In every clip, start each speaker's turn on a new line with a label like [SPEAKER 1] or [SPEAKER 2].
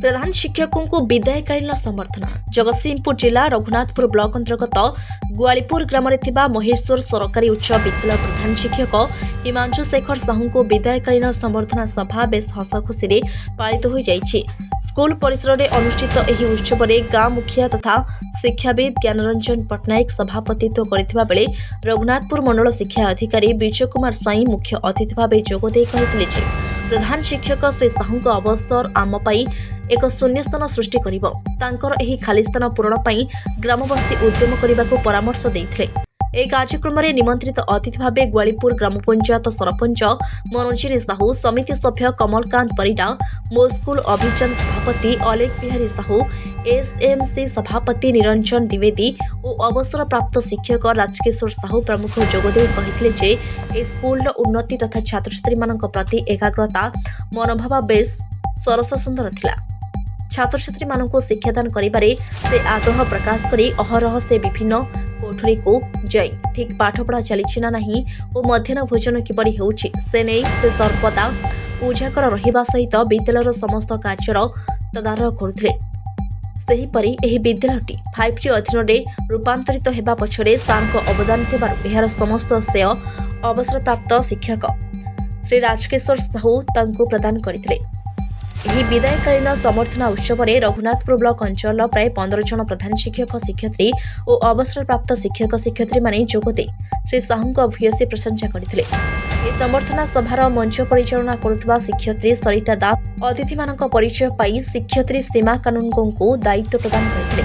[SPEAKER 1] प्रधान शिक्षकों को विदायकालीन समर्थना। जगतसिंहपुर जिला रघुनाथपुर ब्लॉक अंतर्गत ग्वालीपुर ग्राम महेश्वर सरकारी उच्च विद्यालय प्रधान शिक्षक हिमांशु शेखर साहू को विदायकालीन समर्थना सभा बेस हसखुशी पालित हो जाइछि। स्कूल परिसर में अनुष्ठित एही उत्सव में गाँ मुखिया तथा शिक्षाविद ज्ञानरंजन पट्टनायक सभापतित्व करथिबा बेले रघुनाथपुर मंडल शिक्षा अधिकारी विजय कुमार स्वाई मुख्य अतिथि भाव जोगदे कहिथिले जे प्रधान शिक्षक श्री साहू अवसर आम पाई एक शून्यस्थान सृष्टि करिबो। तांकर एही खाली स्थान पूरण पाई ग्रामवासी उद्यम करने परामर्श देइथिले। एक कार्यक्रम में निमंत्रित अतिथि भाव ग्वालीपुर ग्राम पंचायत सरपंच मनोजिनी साहू, समिति सभ्य कमलकांत परिडा, मो स्कूल अभियान सभापति अलेख बिहारी साहू, एसएमसी सभापति निरंजन द्विवेदी और अवसर प्राप्त शिक्षक राजकिशोर साहू प्रमुख जोगदे कहिथिले जे ए स्कूल उन्नति तथा छात्र छात्री मानक प्रति एकाग्रता मनोभाव बेस सरस सुंदर थिला। छात्र छात्री मानक शिक्षादान करिबारे से आग्रह प्रकाश करी अहरह से विभिन्न कोठरी को जाई ठीक पाठपढ़ा चली ना नहीं और मध्याह्न भोजन किपरि होउछि से नहीं से सर्वदा उजागर रहिबा सहित विद्यालयर समस्त कार्यर तदारख करुथिले। सेहीपरि एही विद्यालयटी 5T अधीन रूपांतरित हेबा पछरे सारको अवदान थिबारु एहार समस्त श्रेय अवसर प्राप्त शिक्षक श्री राजकिशोर साहू तांको प्रदान करथिले। यह विदायकालीन समर्थना उत्सव में रघुनाथपुर ब्लॉक अंचल प्राय 15 जन प्रधान शिक्षक शिक्षयित्री और अवसर प्राप्त शिक्षक शिक्षयित्री माने जोगदे श्री साहू भूयसी प्रशंसा करथिले। समर्थना सभार मंच परिचालना करुवा शिक्षयित्री सरिता दास अतिथि मानक परिचय पाई शिक्षयित्री सीमा कानूनगो को दायित्व प्रदान करथिले।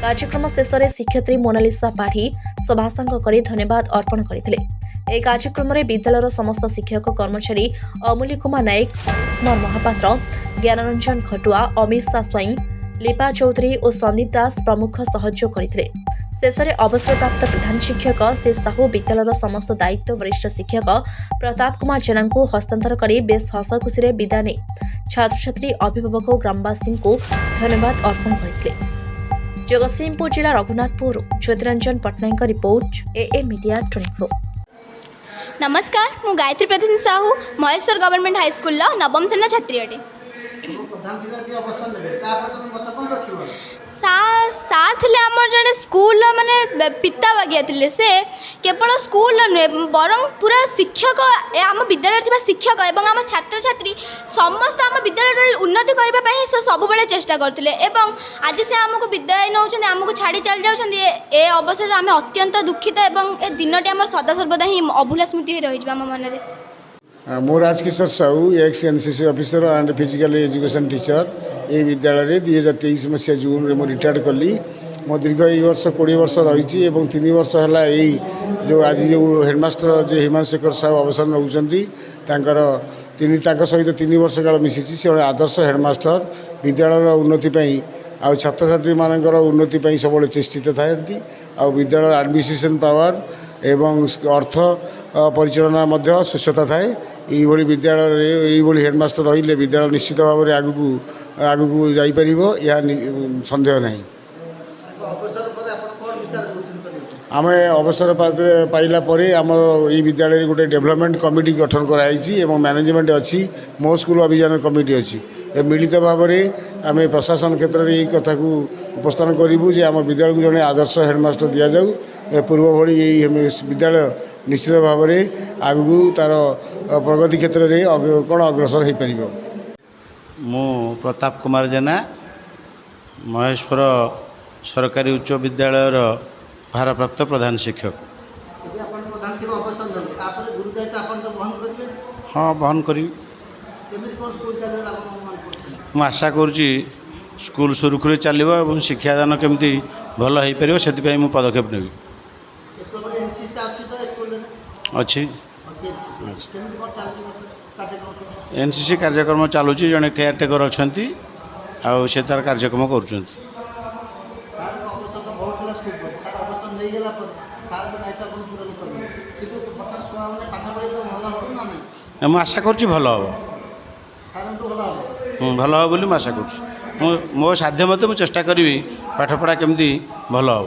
[SPEAKER 1] कार्यक्रम शेष में शिक्षयित्री मोनालिसा पाढ़ी सभासांग कर धन्यवाद अर्पण करथिले। एक कार्यक्रम में विद्यालयर समस्त शिक्षक कर्मचारी अमूल्य कुमार नायक, कुमार महापात्र, ज्ञानरंजन खटुआ, अमित स्वाई, लिपा चौधरी और संदीप दास प्रमुख सहयोग करथिले। शेष में अवसर प्राप्त प्रधान शिक्षक श्री साहू विद्यालयर समस्त दायित्व वरिष्ठ शिक्षक प्रताप कुमार जेना को हस्तांतर कर बेस हसखुशी विदाय ने छात्र छात्री अभिभावक और ग्रामवासी को धन्यवाद अर्पण करथिले। जगतसिंहपुर जिला Raghunathpur Jyotiranjan Pattanayak report AA media 24।
[SPEAKER 2] नमस्कार, मु Gayatri Pradhan Sahu Maheshwar government high school नवम श्रेणी छात्री अटे। सार थे आम जड़े स्कूल माने पिता बागिया थे। से केवल स्कूल नुहे बरं पूरा शिक्षक आम विद्यालय थी शिक्षक एवं आम छात्र छात्री समस्त आम विद्यालय उन्नति करने से सब चेष्टा करते। आज से आमको विदाय नौ आमको छाड़ी चली जाए अवसर आम अत्यंत दुखित एवं ए दिनटी आम सदा सर्वदा ही अभूला स्मृति रही आम मन में।
[SPEAKER 3] मो Rajkishore Sahu x NCC officer and physical education teacher ये विद्यालय 2023 मसीहा जून में मुझे रिटायर्ड कली। मो दीर्घ यही वर्ष 20 वर्ष रही 3 वर्ष है यही जो आज जो हेडमास्टर जो हिमांशु शेखर साहू अवसर नौकरी सहित 3 वर्ष काल मिसी से आदर्श हेडमास्टर विद्यालय उन्नति आ छात्र छात्री मानकर उन्नति सब चेष्टित था। विद्यालय एडमिनिस्ट्रेशन पावर एवं अर्थ परिचालना मध्य सुस्थता थाए। यही विद्यालय यही हेडमास्टर रहिले विद्यालय निश्चित भाव में आगू जापर यह संदेह नहीं। आम अवसर पाइला आमर ये विद्यालय गोटे डेवलपमेंट कमिटी गठन कराई मैनेजमेंट अच्छी मो स्कूल अभियान कमिटी अच्छी मिलित भाव में आम प्रशासन क्षेत्र में यही कथा को उपस्थान करूँ जे आम विद्यालय को जड़े आदर्श हेडमास्टर दि जाऊ। पूर्व भली यही विद्यालय निश्चित भाव में आगू तार प्रगति क्षेत्र में कौन अग्रसर हो पार।
[SPEAKER 4] मु प्रताप कुमार जेना महेश्वर सरकारी उच्च विद्यालय भारप्राप्त प्रधान शिक्षक। हाँ बहन करी मु आशा करुँची स्कूल सुरुखुरी चलो और शिक्षादान केमती भल हो पार से मु पदक्षेप नेबी अच्छी NCC कार्यक्रम चलुची जड़े केयरटेकर अच्छा से तार कार्यक्रम कर आशा करुँच भल हम भल हम बोली आशा करुँ मो साध्य मत चेष्टा करी पाठपढ़ा केमती भल हम।